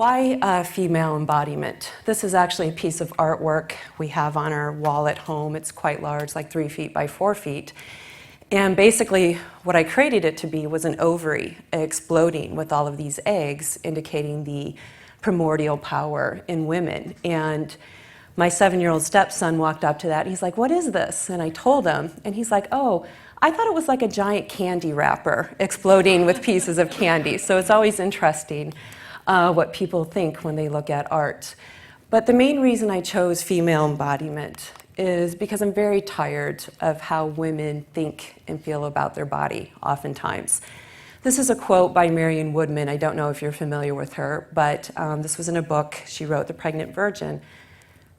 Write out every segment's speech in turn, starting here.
why female embodiment? This is actually a piece of artwork we have on our wall at home. It's quite large, like 3 feet by 4 feet. And basically, what I created it to be was an ovary exploding with all of these eggs, indicating the primordial power in women. And my 7-year-old stepson walked up to that, and he's like, "What is this?" And I told him, and he's like, "Oh, I thought it was like a giant candy wrapper exploding with pieces of candy." So it's always interesting what people think when they look at art. But the main reason I chose female embodiment is because I'm very tired of how women think and feel about their body, oftentimes. This is a quote by Marion Woodman. I don't know if you're familiar with her, but this was in a book she wrote, The Pregnant Virgin,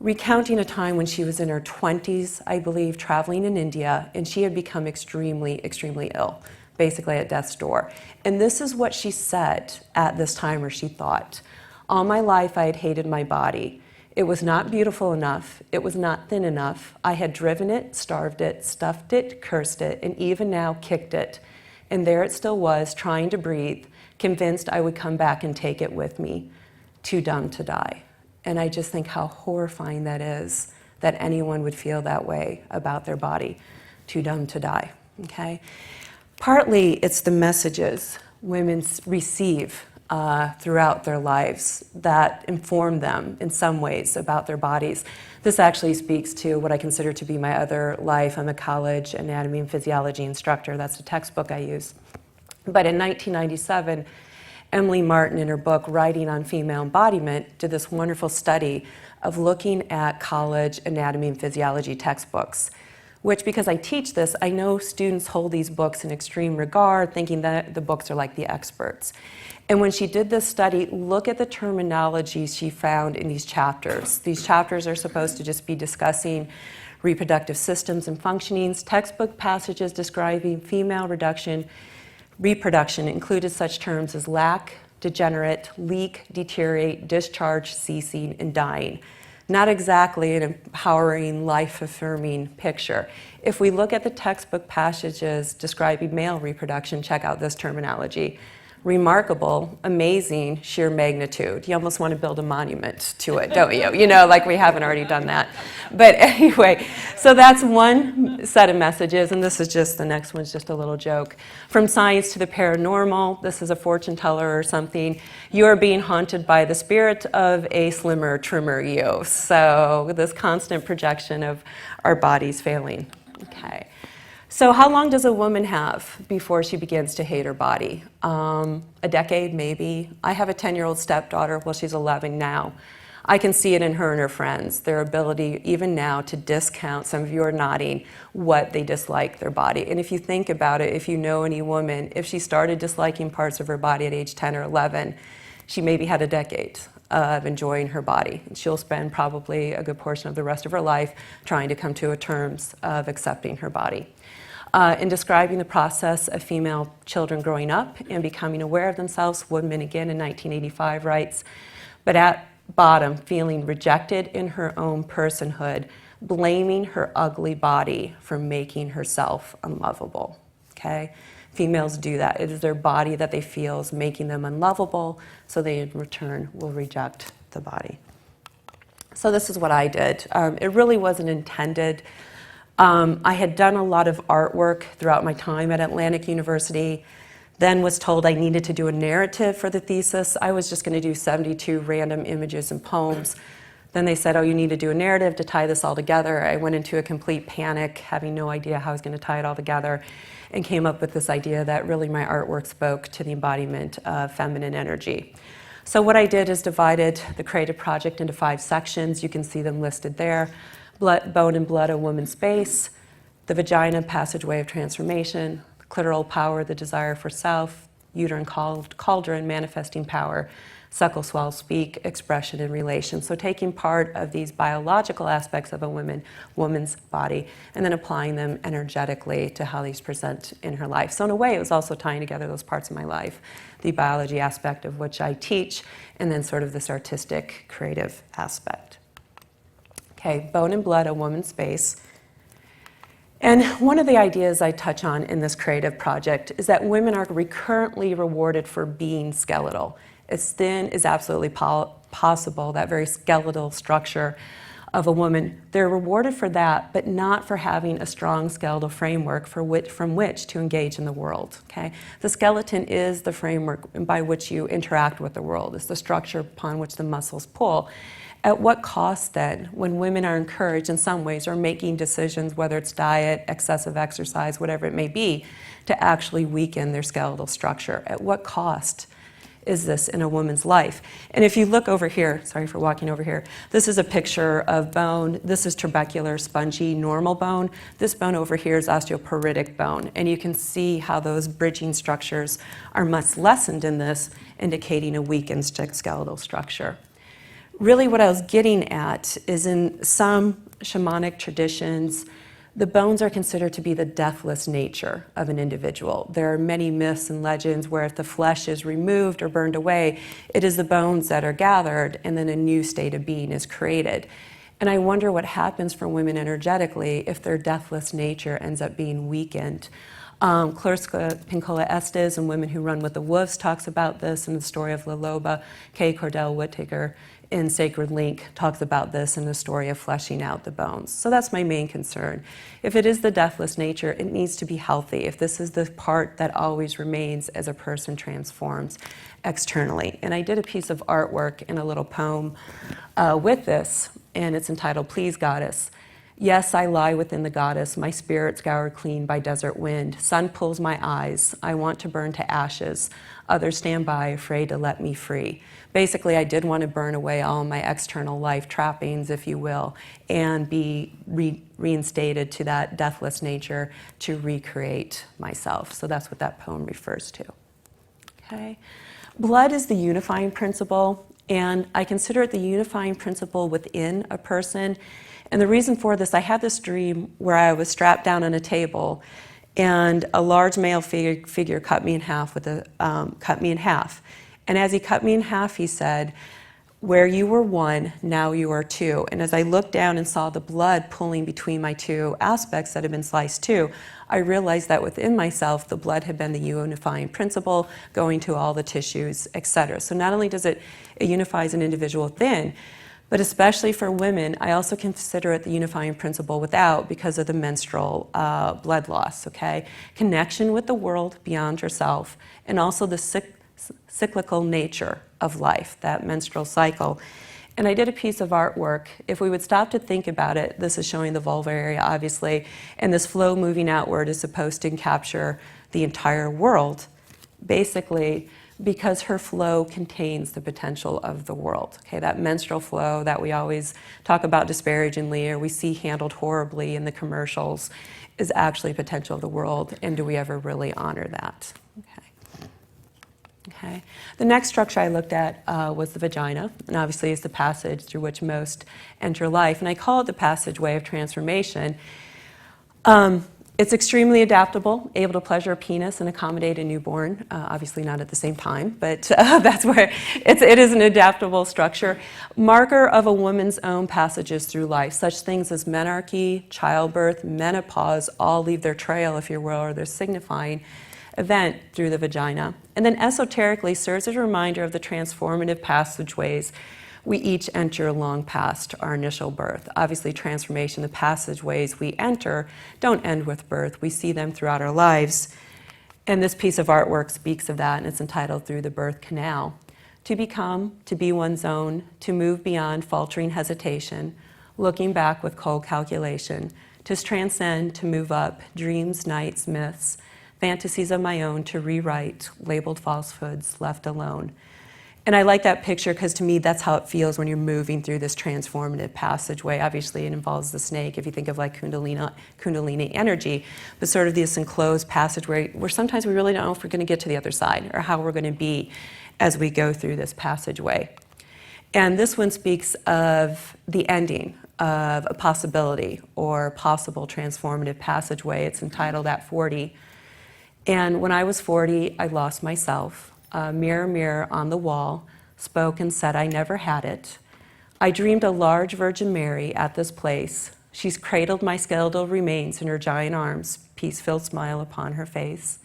recounting a time when she was in her 20s, I believe, traveling in India, and she had become extremely, extremely ill, basically at death's door. And this is what she said at this time, or she thought: "All my life I had hated my body. It was not beautiful enough. It was not thin enough. I had driven it, starved it, stuffed it, cursed it, and even now kicked it. And there it still was, trying to breathe, convinced I would come back and take it with me, too dumb to die." And I just think how horrifying that is, that anyone would feel that way about their body, too dumb to die, okay? Partly it's the messages women receive throughout their lives that inform them in some ways about their bodies. This actually speaks to what I consider to be my other life. I'm a college anatomy and physiology instructor. That's the textbook I use. But in 1997, Emily Martin, in her book Writing on Female Embodiment, did this wonderful study of looking at college anatomy and physiology textbooks, which, because I teach this, I know students hold these books in extreme regard, thinking that the books are like the experts. And when she did this study, look at the terminology she found in these chapters. These chapters are supposed to just be discussing reproductive systems and functionings. Textbook passages describing female reproduction included such terms as lack, degenerate, leak, deteriorate, discharge, ceasing, and dying. Not exactly an empowering, life-affirming picture. If we look at the textbook passages describing male reproduction, check out this terminology: remarkable, amazing, sheer magnitude. You almost want to build a monument to it, don't you? You know, like we haven't already done that. But anyway, so that's one set of messages, and this is just, the next one's just a little joke. From science to the paranormal, this is a fortune teller or something. You are being haunted by the spirit of a slimmer, trimmer you. So this constant projection of our bodies failing. Okay. So how long does a woman have before she begins to hate her body? A decade, maybe. I have a 10-year-old stepdaughter. Well, she's 11 now. I can see it in her and her friends, their ability even now to discount, some of you are nodding, what they dislike their body. And if you think about it, if you know any woman, if she started disliking parts of her body at age 10 or 11, she maybe had a decade of enjoying her body. And she'll spend probably a good portion of the rest of her life trying to come to terms of accepting her body. In describing the process of female children growing up and becoming aware of themselves, Woodman again in 1985 writes, "But at bottom, feeling rejected in her own personhood, blaming her ugly body for making herself unlovable." Okay? Females do that. It is their body that they feel is making them unlovable, so they in return will reject the body. So this is what I did. It really wasn't intended. I had done a lot of artwork throughout my time at Atlantic University, then was told I needed to do a narrative for the thesis. I was just going to do 72 random images and poems. Then they said, "Oh, you need to do a narrative to tie this all together." I went into a complete panic, having no idea how I was going to tie it all together, and came up with this idea that really my artwork spoke to the embodiment of feminine energy. So what I did is divided the creative project into 5 sections. You can see them listed there. Bone and Blood, A Woman's Space, the Vagina, Passageway of Transformation, Clitoral Power, The Desire for Self, Uterine, Cauldron, Manifesting Power, Suckle, Swallow, Speak, Expression, and Relation. So taking part of these biological aspects of a woman's body and then applying them energetically to how these present in her life. So in a way, it was also tying together those parts of my life, the biology aspect of which I teach, and then sort of this artistic, creative aspect. Okay, Bone and Blood, A Woman's Space. And one of the ideas I touch on in this creative project is that women are recurrently rewarded for being skeletal. as thin as absolutely possible, that very skeletal structure of a woman. They're rewarded for that, but not for having a strong skeletal framework from which to engage in the world, okay? The skeleton is the framework by which you interact with the world. It's the structure upon which the muscles pull. At what cost then, when women are encouraged in some ways or making decisions, whether it's diet, excessive exercise, whatever it may be, to actually weaken their skeletal structure? At what cost is this in a woman's life? And if you look over here, sorry for walking over here, this is a picture of bone. This is trabecular, spongy, normal bone. This bone over here is osteoporotic bone. And you can see how those bridging structures are much lessened in this, indicating a weakened skeletal structure. Really what I was getting at is in some shamanic traditions, the bones are considered to be the deathless nature of an individual. There are many myths and legends where if the flesh is removed or burned away, it is the bones that are gathered and then a new state of being is created. And I wonder what happens for women energetically if their deathless nature ends up being weakened. Clarissa Pinkola Estes and Women Who Run with the Wolves talks about this in the story of La Loba. Kay Cordell Whittaker in Sacred Link talks about this in the story of fleshing out the bones. So that's my main concern. If it is the deathless nature, it needs to be healthy. If this is the part that always remains as a person transforms externally. And I did a piece of artwork in a little poem with this, and it's entitled, Please Goddess. Yes, I lie within the goddess, my spirit scoured clean by desert wind. Sun pulls my eyes, I want to burn to ashes. Others stand by, afraid to let me free. Basically, I did want to burn away all my external life trappings, if you will, and be reinstated to that deathless nature to recreate myself. So that's what that poem refers to. Okay. Blood is the unifying principle, and I consider it the unifying principle within a person. And the reason for this, I had this dream where I was strapped down on a table and a large male figure cut me in half And as he cut me in half, he said, where you were one, now you are two. And as I looked down and saw the blood pulling between my two aspects that had been sliced too, I realized that within myself, the blood had been the unifying principle, going to all the tissues, etc. So not only does it unifies an individual within, but especially for women, I also consider it the unifying principle without because of the menstrual blood loss, okay? Connection with the world beyond yourself, and also the cyclical nature of life, that menstrual cycle. And I did a piece of artwork. If we would stop to think about it, this is showing the vulva area, obviously, and this flow moving outward is supposed to capture the entire world, basically, because her flow contains the potential of the world. Okay, that menstrual flow that we always talk about disparagingly or we see handled horribly in the commercials is actually potential of the world, and do we ever really honor that? Okay. The next structure I looked at was the vagina, and obviously it's the passage through which most enter life, and I call it the passageway of transformation. It's extremely adaptable, able to pleasure a penis and accommodate a newborn, obviously not at the same time, but that's where it is an adaptable structure. Marker of a woman's own passages through life. Such things as menarche, childbirth, menopause all leave their trail, if you will, or their signifying event through the vagina. And then esoterically serves as a reminder of the transformative passageways we each enter long past our initial birth. Obviously, transformation, the passageways we enter don't end with birth. We see them throughout our lives. And this piece of artwork speaks of that, and it's entitled Through the Birth Canal. To become, to be one's own, to move beyond faltering hesitation, looking back with cold calculation, to transcend, to move up, dreams, nights, myths, fantasies of my own, to rewrite, labeled falsehoods, left alone. And I like that picture because to me that's how it feels when you're moving through this transformative passageway. Obviously it involves the snake if you think of like Kundalini energy, but sort of this enclosed passageway where sometimes we really don't know if we're going to get to the other side or how we're going to be as we go through this passageway. And this one speaks of the ending of a possibility or possible transformative passageway. It's entitled At 40. And when I was 40, I lost myself. Mirror, mirror on the wall, spoke and said I never had it. I dreamed a large Virgin Mary at this place. She's cradled my skeletal remains in her giant arms, peace-filled smile upon her face.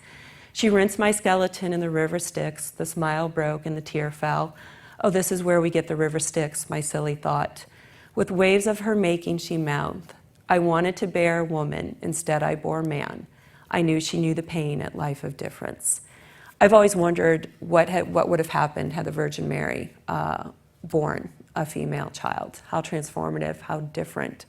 She rinsed my skeleton in the river Styx. The smile broke and the tear fell. Oh, this is where we get the river Styx, my silly thought. With waves of her making, she mouthed, I wanted to bear woman, instead I bore man. I knew she knew the pain at life of difference. I've always wondered what would have happened had the Virgin Mary born a female child. How transformative, how different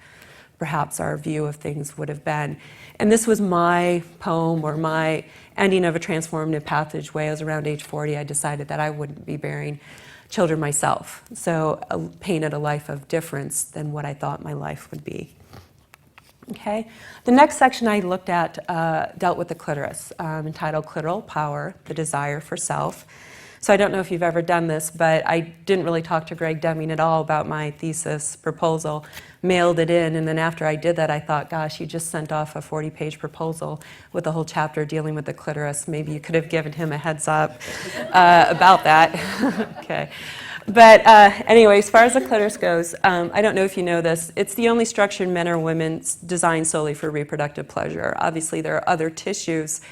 perhaps our view of things would have been. And this was my poem or my ending of a transformative passageway. I was around age 40. I decided that I wouldn't be bearing children myself. So I painted a life of difference than what I thought my life would be. Okay. The next section I looked at dealt with the clitoris, entitled Clitoral Power, the Desire for Self. So I don't know if you've ever done this, but I didn't really talk to Greg Deming at all about my thesis proposal, mailed it in, and then after I did that, I thought, gosh, you just sent off a 40-page proposal with a whole chapter dealing with the clitoris. Maybe you could have given him a heads up about that. Okay. But anyway, as far as the clitoris goes, I don't know if you know this, it's the only structure in men or women designed solely for reproductive pleasure. Obviously, there are other tissues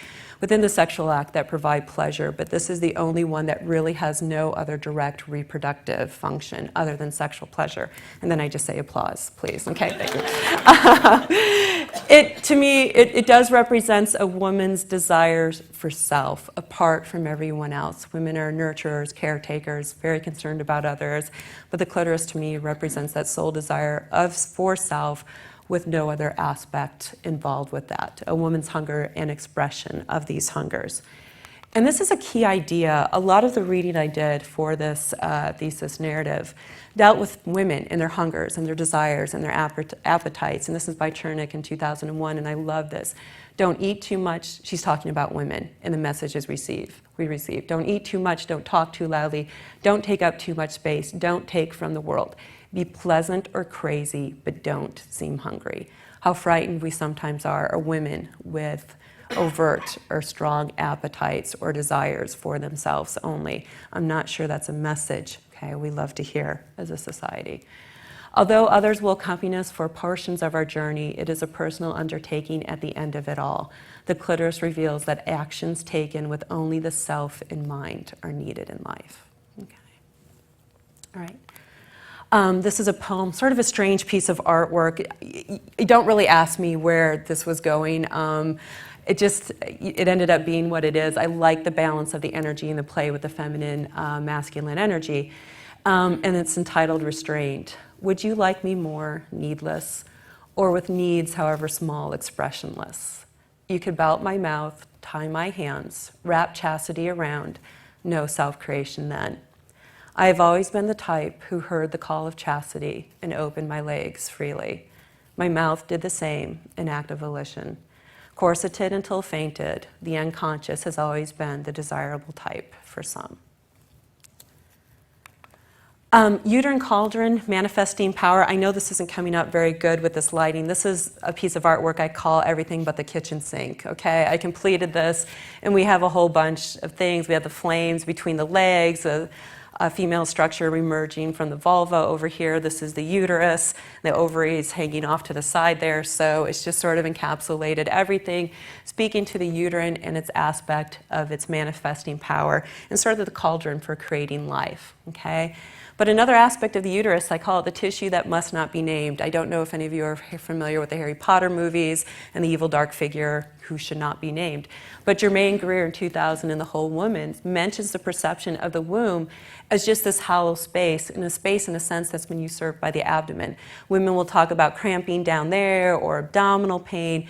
within the sexual act that provide pleasure, but this is the only one that really has no other direct reproductive function other than sexual pleasure. And then I just say applause, please. Okay, thank you. To me, it does represent a woman's desires for self, apart from everyone else. Women are nurturers, caretakers, very concerned about others, but the clitoris to me represents that sole desire for self, with no other aspect involved with that, a woman's hunger and expression of these hungers. And this is a key idea. A lot of the reading I did for this thesis narrative dealt with women and their hungers and their desires and their appetites. And this is by Chernick in 2001, and I love this. Don't eat too much. She's talking about women and the messages we receive. Don't eat too much. Don't talk too loudly. Don't take up too much space. Don't take from the world. Be pleasant or crazy, but don't seem hungry. How frightened we sometimes are women with overt or strong appetites or desires for themselves only. I'm not sure that's a message, okay, we love to hear as a society. Although others will accompany us for portions of our journey, it is a personal undertaking at the end of it all. The clitoris reveals that actions taken with only the self in mind are needed in life. Okay. All right. This is a poem, sort of a strange piece of artwork. You don't really ask me where this was going. It ended up being what it is. I like the balance of the energy and the play with the feminine, masculine energy. And it's entitled Restraint. Would you like me more needless, or with needs, however small, expressionless? You could belt my mouth, tie my hands, wrap chastity around, no self-creation then. I have always been the type who heard the call of chastity and opened my legs freely. My mouth did the same in act of volition. Corseted until fainted, the unconscious has always been the desirable type for some. Uterine Cauldron, Manifesting Power. I know this isn't coming up very good with this lighting. This is a piece of artwork I call Everything But the Kitchen Sink, okay? I completed this, and we have a whole bunch of things. We have the flames between the legs, a female structure emerging from the vulva over here. This is the uterus, the ovaries hanging off to the side there. So it's just sort of encapsulated everything, speaking to the uterine and its aspect of its manifesting power, and sort of the cauldron for creating life, okay? But another aspect of the uterus, I call it the tissue that must not be named. I don't know if any of you are familiar with the Harry Potter movies and the evil dark figure who should not be named. But Germaine Greer in 2000 in The Whole Woman mentions the perception of the womb as just this hollow space, in a sense that's been usurped by the abdomen. Women will talk about cramping down there or abdominal pain.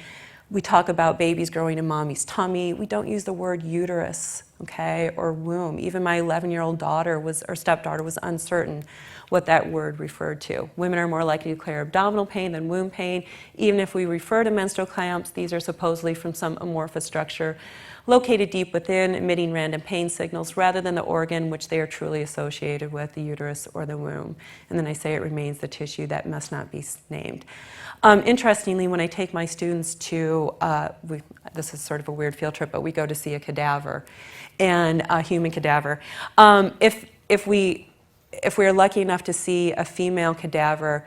We talk about babies growing in mommy's tummy. We don't use the word uterus, okay, or womb. Even my 11-year-old daughter or stepdaughter was uncertain what that word referred to. Women are more likely to declare abdominal pain than womb pain. Even if we refer to menstrual cramps, these are supposedly from some amorphous structure located deep within, emitting random pain signals rather than the organ which they are truly associated with, the uterus or the womb. And then I say it remains the tissue that must not be named. Interestingly, when I take my students to, this is sort of a weird field trip, but we go to see a cadaver, and a human cadaver. If we are lucky enough to see a female cadaver,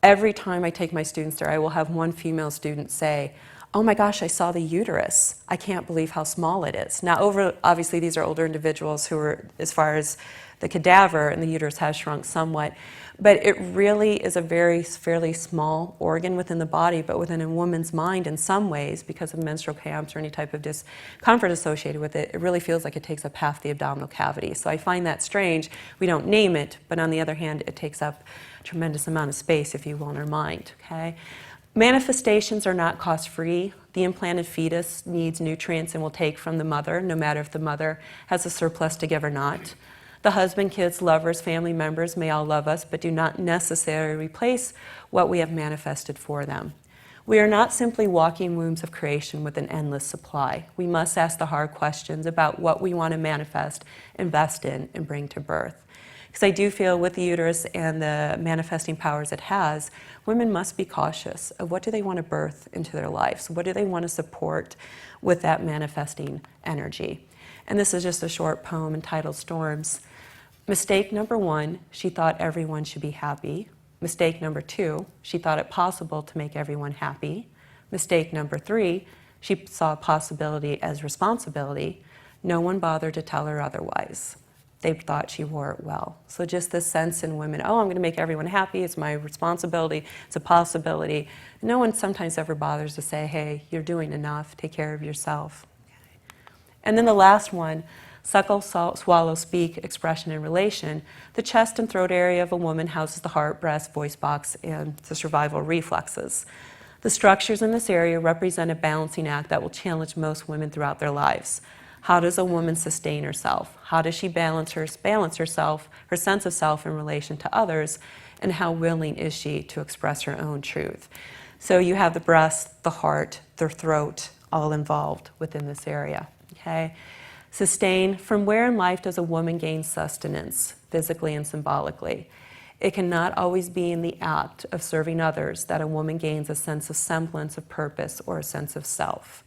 every time I take my students there, I will have one female student say, oh my gosh, I saw the uterus. I can't believe how small it is. Now, obviously, these are older individuals who are, as far as the cadaver, and the uterus has shrunk somewhat. But it really is a fairly small organ within the body, but within a woman's mind in some ways, because of menstrual cramps or any type of discomfort associated with it, it really feels like it takes up half the abdominal cavity. So I find that strange. We don't name it, but on the other hand, it takes up a tremendous amount of space, if you will, in our mind, okay? Manifestations are not cost-free. The implanted fetus needs nutrients and will take from the mother, no matter if the mother has a surplus to give or not. The husband, kids, lovers, family members may all love us, but do not necessarily replace what we have manifested for them. We are not simply walking wombs of creation with an endless supply. We must ask the hard questions about what we want to manifest, invest in, and bring to birth. Because I do feel with the uterus and the manifesting powers it has, women must be cautious of what do they want to birth into their lives? What do they want to support with that manifesting energy? And this is just a short poem entitled Storms. Mistake number 1, she thought everyone should be happy. Mistake number 2, she thought it possible to make everyone happy. Mistake number 3, she saw possibility as responsibility. No one bothered to tell her otherwise. They thought she wore it well. So just this sense in women, oh, I'm going to make everyone happy, it's my responsibility, it's a possibility. No one sometimes ever bothers to say, hey, you're doing enough, take care of yourself. Okay. And then the last one, suckle, swallow, speak, expression, and relation. The chest and throat area of a woman houses the heart, breast, voice box, and the survival reflexes. The structures in this area represent a balancing act that will challenge most women throughout their lives. How does a woman sustain herself? How does she balance herself, her sense of self in relation to others? And how willing is she to express her own truth? So you have the breast, the heart, the throat, all involved within this area, okay? Sustain, from where in life does a woman gain sustenance, physically and symbolically? It cannot always be in the act of serving others that a woman gains a sense of semblance of purpose or a sense of self.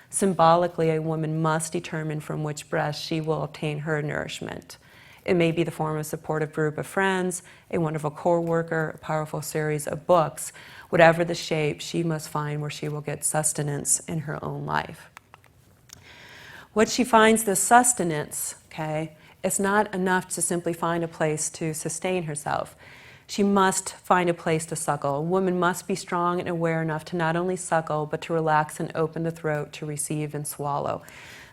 Symbolically, a woman must determine from which breast she will obtain her nourishment. It may be the form of a supportive group of friends, a wonderful co-worker, a powerful series of books. Whatever the shape, she must find where she will get sustenance in her own life. What she finds this sustenance, okay, it's not enough to simply find a place to sustain herself. She must find a place to suckle. A woman must be strong and aware enough to not only suckle, but to relax and open the throat to receive and swallow.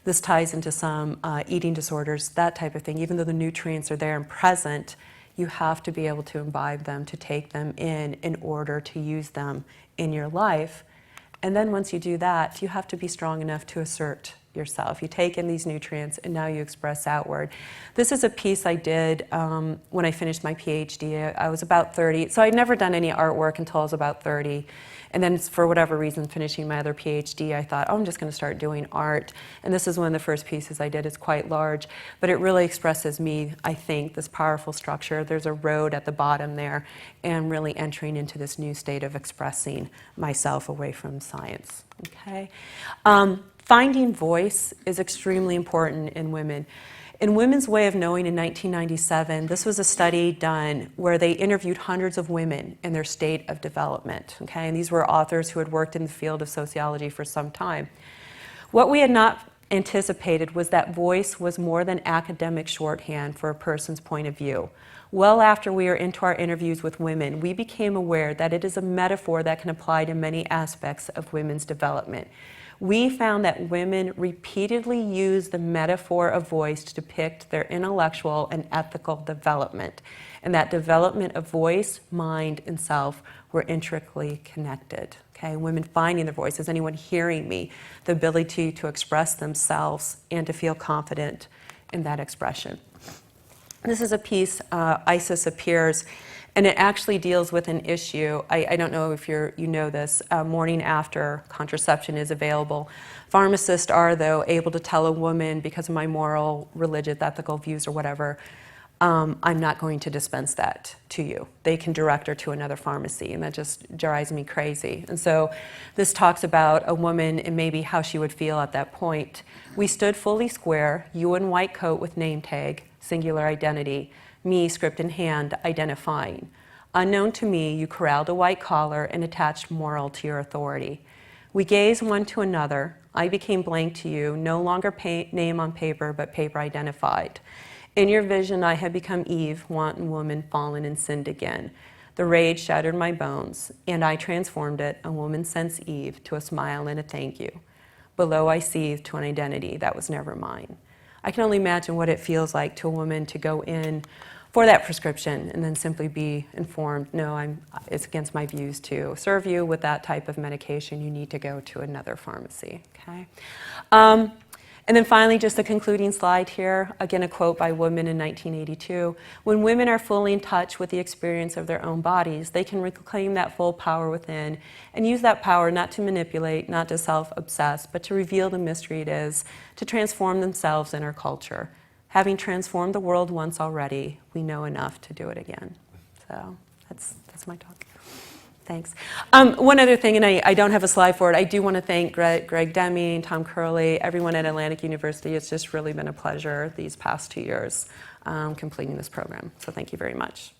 This ties into some eating disorders, that type of thing. Even though the nutrients are there and present, you have to be able to imbibe them, to take them in order to use them in your life. And then once you do that, you have to be strong enough to assert yourself. You take in these nutrients and now you express outward. This is a piece I did when I finished my PhD. I was about 30, so I'd never done any artwork until I was about 30. And then for whatever reason, finishing my other PhD, I thought, oh, I'm just going to start doing art. And this is one of the first pieces I did. It's quite large, but it really expresses me, I think, this powerful structure. There's a road at the bottom there, and really entering into this new state of expressing myself away from science. Okay. Finding voice is extremely important in women. In Women's Way of Knowing in 1997, this was a study done where they interviewed hundreds of women in their state of development, okay? And these were authors who had worked in the field of sociology for some time. What we had not anticipated was that voice was more than academic shorthand for a person's point of view. Well after we were into our interviews with women, we became aware that it is a metaphor that can apply to many aspects of women's development. We found that women repeatedly use the metaphor of voice to depict their intellectual and ethical development, and that development of voice, mind, and self were intricately connected. Okay, women finding their voice, is anyone hearing me? The ability to express themselves and to feel confident in that expression. This is a piece, Isis Appears, and it actually deals with an issue. I don't know if you know this. Morning after contraception is available. Pharmacists are, though, able to tell a woman, because of my moral, religious, ethical views or whatever, I'm not going to dispense that to you. They can direct her to another pharmacy, and that just drives me crazy. And so this talks about a woman and maybe how she would feel at that point. We stood fully square, you in white coat with name tag, singular identity, me, script in hand, identifying. Unknown to me, you corralled a white collar and attached moral to your authority. We gazed one to another. I became blank to you, no longer name on paper, but paper identified. In your vision, I had become Eve, wanton woman, fallen and sinned again. The rage shattered my bones, and I transformed it, a woman since Eve, to a smile and a thank you. Below I seethed to an identity that was never mine. I can only imagine what it feels like to a woman to go in for that prescription and then simply be informed, no, it's against my views to serve you with that type of medication. You need to go to another pharmacy, okay? And then finally, just the concluding slide here, again, a quote by Woodman in 1982. When women are fully in touch with the experience of their own bodies, they can reclaim that full power within and use that power not to manipulate, not to self-obsess, but to reveal the mystery it is, to transform themselves and our culture. Having transformed the world once already, we know enough to do it again. So that's my talk. Thanks. One other thing, and I don't have a slide for it, I do want to thank Greg Deming, Tom Curley, everyone at Atlantic University. It's just really been a pleasure these past 2 years completing this program. So thank you very much.